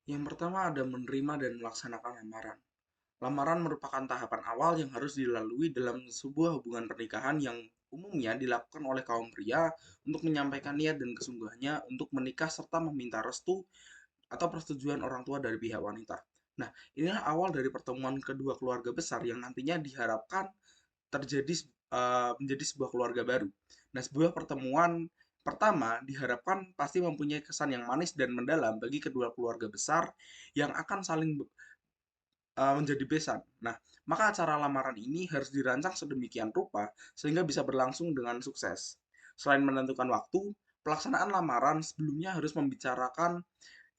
Yang pertama ada menerima dan melaksanakan lamaran. Lamaran merupakan tahapan awal yang harus dilalui dalam sebuah hubungan pernikahan yang umumnya dilakukan oleh kaum pria untuk menyampaikan niat dan kesungguhannya untuk menikah serta meminta restu atau persetujuan orang tua dari pihak wanita. Nah, inilah awal dari pertemuan kedua keluarga besar yang nantinya diharapkan terjadi menjadi sebuah keluarga baru. Nah, sebuah pertemuan pertama diharapkan pasti mempunyai kesan yang manis dan mendalam bagi kedua keluarga besar yang akan saling menjadi besan. Nah, maka acara lamaran ini harus dirancang sedemikian rupa sehingga bisa berlangsung dengan sukses. Selain menentukan waktu, pelaksanaan lamaran sebelumnya harus membicarakan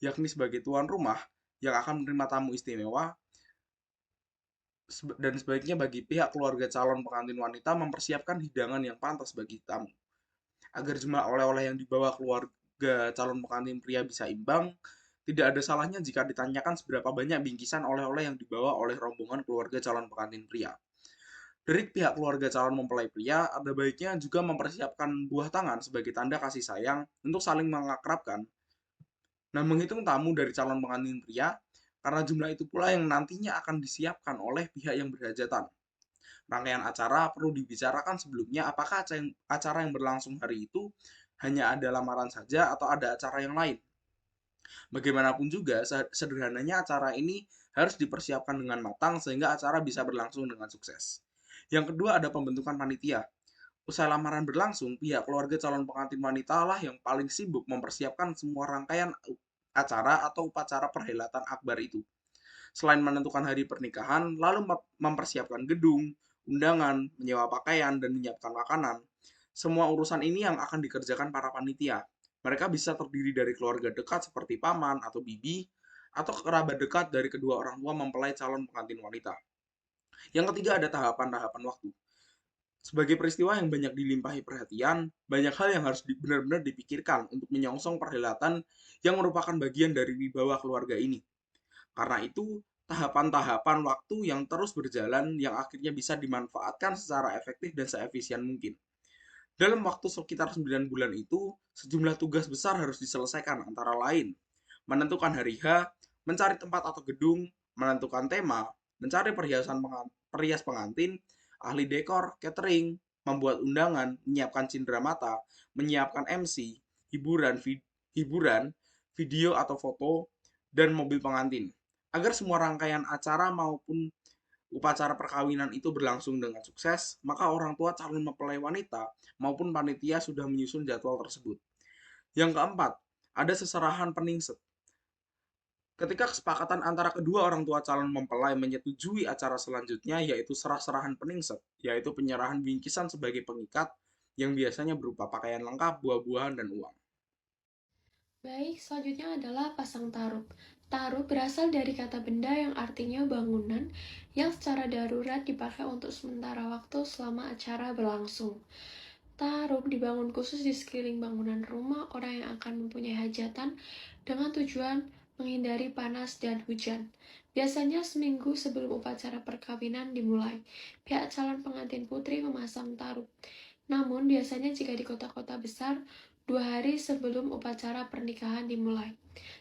yakni sebagai tuan rumah yang akan menerima tamu istimewa dan sebaiknya bagi pihak keluarga calon pengantin wanita mempersiapkan hidangan yang pantas bagi tamu. Agar jumlah oleh-oleh yang dibawa keluarga calon pengantin pria bisa imbang, tidak ada salahnya jika ditanyakan seberapa banyak bingkisan oleh-oleh yang dibawa oleh rombongan keluarga calon pengantin pria. Dari pihak keluarga calon mempelai pria, ada baiknya juga mempersiapkan buah tangan sebagai tanda kasih sayang untuk saling mengakrabkan. Nah, menghitung tamu dari calon pengantin pria, karena jumlah itu pula yang nantinya akan disiapkan oleh pihak yang berhajatan. Rangkaian acara perlu dibicarakan sebelumnya apakah acara yang berlangsung hari itu hanya ada lamaran saja atau ada acara yang lain. Bagaimanapun juga, sederhananya acara ini harus dipersiapkan dengan matang sehingga acara bisa berlangsung dengan sukses. Yang kedua ada pembentukan panitia. Usai lamaran berlangsung, pihak keluarga calon pengantin wanita lah yang paling sibuk mempersiapkan semua rangkaian acara atau upacara perhelatan akbar itu. Selain menentukan hari pernikahan, lalu mempersiapkan gedung, undangan, menyewa pakaian, dan menyiapkan makanan. Semua urusan ini yang akan dikerjakan para panitia. Mereka bisa terdiri dari keluarga dekat seperti paman atau bibi, atau kerabat dekat dari kedua orang tua mempelai calon pengantin wanita. Yang ketiga ada tahapan-tahapan waktu. Sebagai peristiwa yang banyak dilimpahi perhatian, banyak hal yang harus benar-benar dipikirkan untuk menyongsong perhelatan yang merupakan bagian dari wibawa keluarga ini. Karena itu, tahapan-tahapan waktu yang terus berjalan yang akhirnya bisa dimanfaatkan secara efektif dan seefisien mungkin. Dalam waktu sekitar 9 bulan itu, sejumlah tugas besar harus diselesaikan antara lain menentukan hari H, mencari tempat atau gedung, menentukan tema, mencari perhias pengantin, ahli dekor, catering, membuat undangan, menyiapkan cindera mata, menyiapkan MC, hiburan, video atau foto, dan mobil pengantin. Agar semua rangkaian acara maupun upacara perkawinan itu berlangsung dengan sukses, maka orang tua calon mempelai wanita maupun panitia sudah menyusun jadwal tersebut. Yang keempat, ada seserahan peningset. Ketika kesepakatan antara kedua orang tua calon mempelai menyetujui acara selanjutnya yaitu serah-serahan peningset, yaitu penyerahan bingkisan sebagai pengikat yang biasanya berupa pakaian lengkap, buah-buahan, dan uang. Baik, selanjutnya adalah pasang tarup. Tarup berasal dari kata benda yang artinya bangunan yang secara darurat dipakai untuk sementara waktu selama acara berlangsung. Tarup dibangun khusus di sekeliling bangunan rumah orang yang akan mempunyai hajatan dengan tujuan menghindari panas dan hujan. Biasanya seminggu sebelum upacara perkawinan dimulai, pihak calon pengantin putri memasang tarup. Namun biasanya jika di kota-kota besar, 2 hari sebelum upacara pernikahan dimulai.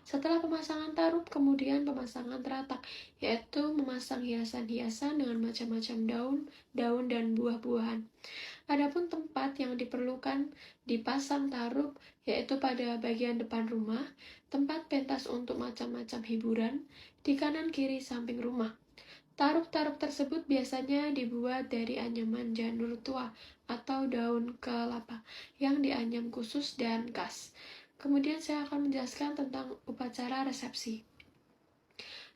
Setelah pemasangan tarup, kemudian pemasangan teratak, yaitu memasang hiasan-hiasan dengan macam-macam daun, daun dan buah-buahan. Adapun tempat yang diperlukan dipasang tarup yaitu pada bagian depan rumah, tempat pentas untuk macam-macam hiburan, di kanan kiri samping rumah. Tarup-tarup tersebut biasanya dibuat dari anyaman janur tua atau daun kelapa yang dianyam khusus dan khas. Kemudian saya akan menjelaskan tentang upacara resepsi.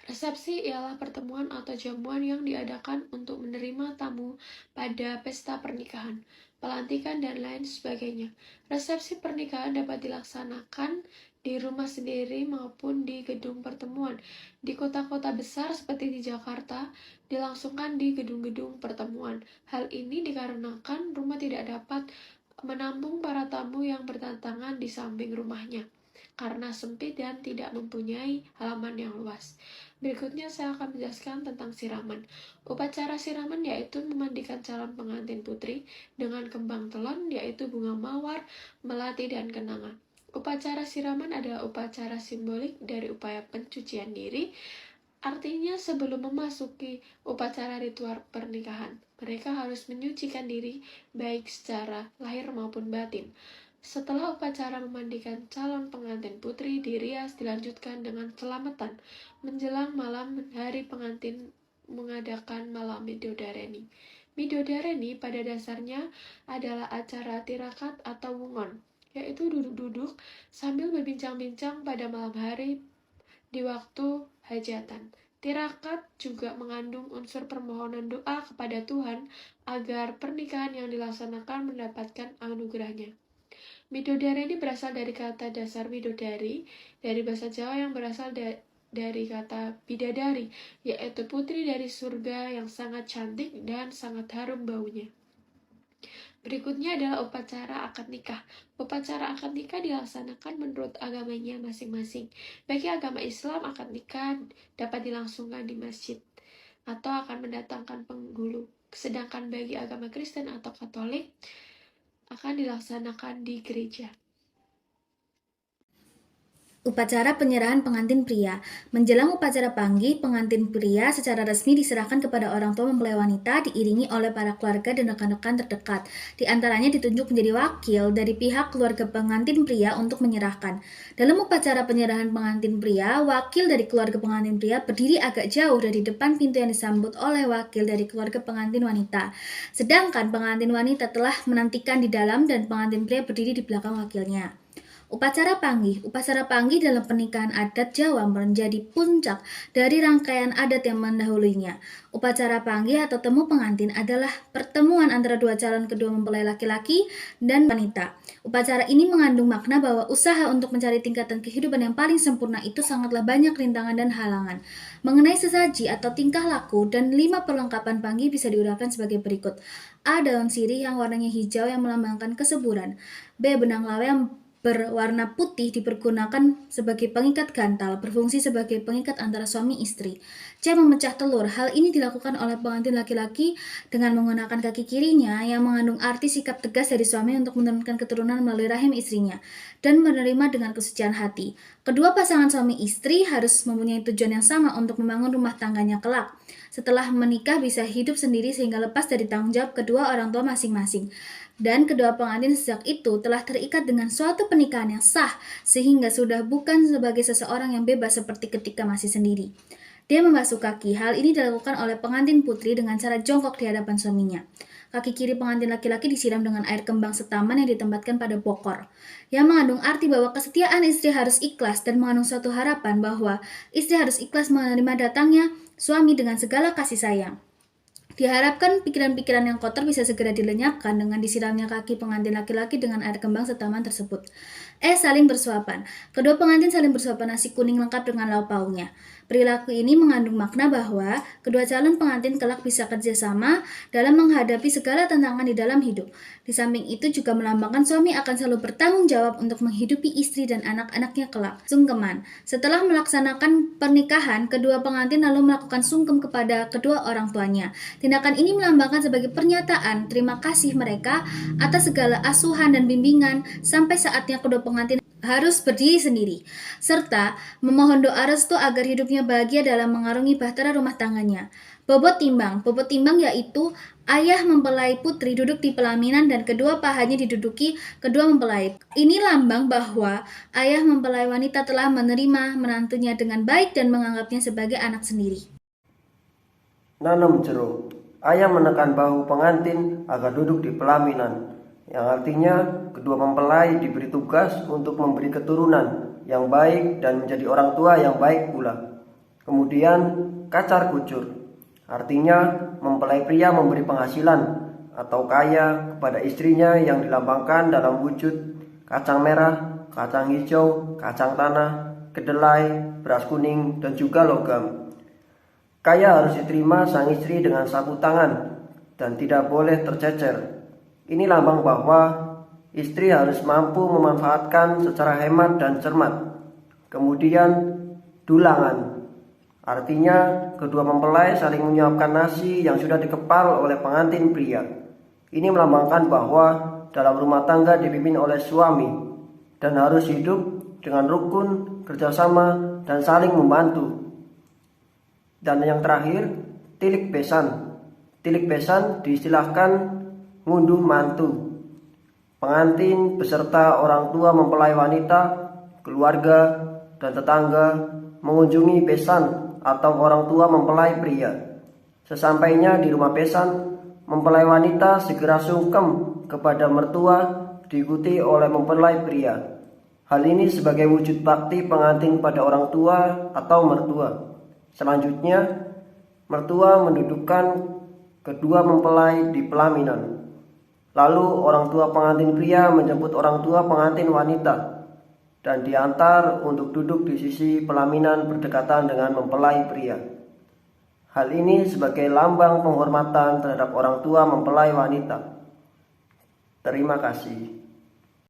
Resepsi ialah pertemuan atau jamuan yang diadakan untuk menerima tamu pada pesta pernikahan, pelantikan, dan lain sebagainya. Resepsi pernikahan dapat dilaksanakan di rumah sendiri maupun di gedung pertemuan. Di kota-kota besar seperti di Jakarta, dilangsungkan di gedung-gedung pertemuan. Hal ini dikarenakan rumah tidak dapat menampung para tamu yang berdatangan di samping rumahnya karena sempit dan tidak mempunyai halaman yang luas. Berikutnya saya akan menjelaskan tentang siraman. Upacara siraman yaitu memandikan calon pengantin putri dengan kembang telon yaitu bunga mawar, melati, dan kenanga. Upacara siraman adalah upacara simbolik dari upaya pencucian diri. Artinya sebelum memasuki upacara ritual pernikahan, mereka harus menyucikan diri baik secara lahir maupun batin. Setelah upacara memandikan calon pengantin putri, dirias dilanjutkan dengan selamatan. Menjelang malam hari pengantin mengadakan malam Midodareni. Midodareni pada dasarnya adalah acara tirakat atau wungon, yaitu duduk-duduk sambil berbincang-bincang pada malam hari di waktu hajatan. Tirakat juga mengandung unsur permohonan doa kepada Tuhan agar pernikahan yang dilaksanakan mendapatkan anugerahnya. Midodare ini berasal dari kata dasar widodari, dari bahasa Jawa yang berasal dari kata bidadari, yaitu putri dari surga yang sangat cantik dan sangat harum baunya. Berikutnya adalah upacara akad nikah. Upacara akad nikah dilaksanakan menurut agamanya masing-masing. Bagi agama Islam, akad nikah dapat dilangsungkan di masjid atau akan mendatangkan penghulu. Sedangkan bagi agama Kristen atau Katolik, akan dilaksanakan di gereja. Upacara penyerahan pengantin pria. Menjelang upacara panggih, pengantin pria secara resmi diserahkan kepada orang tua mempelai wanita diiringi oleh para keluarga dan rekan-rekan terdekat. Di antaranya ditunjuk menjadi wakil dari pihak keluarga pengantin pria untuk menyerahkan. Dalam upacara penyerahan pengantin pria, wakil dari keluarga pengantin pria berdiri agak jauh dari depan pintu yang disambut oleh wakil dari keluarga pengantin wanita. Sedangkan pengantin wanita telah menantikan di dalam dan pengantin pria berdiri di belakang wakilnya. Upacara panggih. Upacara panggih dalam pernikahan adat Jawa menjadi puncak dari rangkaian adat yang mendahulunya. Upacara panggih atau temu pengantin adalah pertemuan antara dua calon kedua mempelai laki-laki dan wanita. Upacara ini mengandung makna bahwa usaha untuk mencari tingkatan kehidupan yang paling sempurna itu sangatlah banyak rintangan dan halangan. Mengenai sesaji atau tingkah laku dan 5 perlengkapan panggih bisa diuraikan sebagai berikut. A. Daun sirih yang warnanya hijau yang melambangkan kesuburan. B. Benang lawe yang berwarna putih dipergunakan sebagai pengikat gantal, berfungsi sebagai pengikat antara suami istri. C. Memecah telur. Hal ini dilakukan oleh pengantin laki-laki dengan menggunakan kaki kirinya yang mengandung arti sikap tegas dari suami untuk menurunkan keturunan melalui rahim istrinya dan menerima dengan kesucian hati. Kedua pasangan suami istri harus mempunyai tujuan yang sama untuk membangun rumah tangganya kelak. Setelah menikah bisa hidup sendiri sehingga lepas dari tanggung jawab kedua orang tua masing-masing. Dan kedua pengantin sejak itu telah terikat dengan suatu pernikahan yang sah sehingga sudah bukan sebagai seseorang yang bebas seperti ketika masih sendiri. Dia membasuh kaki. Hal ini dilakukan oleh pengantin putri dengan cara jongkok di hadapan suaminya. Kaki kiri pengantin laki-laki disiram dengan air kembang setaman yang ditempatkan pada bokor, yang mengandung arti bahwa kesetiaan istri harus ikhlas dan mengandung suatu harapan bahwa istri harus ikhlas menerima datangnya suami dengan segala kasih sayang. Diharapkan pikiran-pikiran yang kotor bisa segera dilenyapkan dengan disiramnya kaki pengantin laki-laki dengan air kembang setaman tersebut. Saling bersuapan. Kedua pengantin saling bersuapan nasi kuning lengkap dengan lauk pauknya. Perilaku ini mengandung makna bahwa kedua calon pengantin kelak bisa kerjasama dalam menghadapi segala tantangan di dalam hidup. Di samping itu juga melambangkan suami akan selalu bertanggung jawab untuk menghidupi istri dan anak-anaknya kelak. Sungkeman. Setelah melaksanakan pernikahan, kedua pengantin lalu melakukan sungkem kepada kedua orang tuanya. Tindakan ini melambangkan sebagai pernyataan terima kasih mereka atas segala asuhan dan bimbingan sampai saatnya kedua pengantin harus berdiri sendiri, serta memohon doa restu agar hidupnya bahagia dalam mengarungi bahtera rumah tangganya. Bobot timbang yaitu ayah mempelai putri duduk di pelaminan dan kedua pahanya diduduki kedua mempelai. Ini lambang bahwa ayah mempelai wanita telah menerima menantunya dengan baik dan menganggapnya sebagai anak sendiri. Nanam jeruk. Ayah menekan bahu pengantin agar duduk di pelaminan, yang artinya kedua mempelai diberi tugas untuk memberi keturunan yang baik dan menjadi orang tua yang baik pula. Kemudian kacar kucur, artinya mempelai pria memberi penghasilan atau kaya kepada istrinya yang dilambangkan dalam wujud kacang merah, kacang hijau, kacang tanah, kedelai, beras kuning, dan juga logam. Kaya harus diterima sang istri dengan sapu tangan dan tidak boleh tercecer. Ini lambang bahwa istri harus mampu memanfaatkan secara hemat dan cermat. Kemudian dulangan, artinya kedua mempelai saling menyiapkan nasi yang sudah dikepal oleh pengantin pria. Ini melambangkan bahwa dalam rumah tangga dipimpin oleh suami dan harus hidup dengan rukun, kerjasama, dan saling membantu. Dan yang terakhir, tilik besan. Tilik besan diistilahkan ngunduh mantu. Pengantin beserta orang tua mempelai wanita, keluarga, dan tetangga mengunjungi besan atau orang tua mempelai pria. Sesampainya di rumah besan, mempelai wanita segera sungkem kepada mertua diikuti oleh mempelai pria. Hal ini sebagai wujud bakti pengantin pada orang tua atau mertua. Selanjutnya, mertua mendudukkan kedua mempelai di pelaminan. Lalu orang tua pengantin pria menjemput orang tua pengantin wanita dan diantar untuk duduk di sisi pelaminan berdekatan dengan mempelai pria. Hal ini sebagai lambang penghormatan terhadap orang tua mempelai wanita. Terima kasih.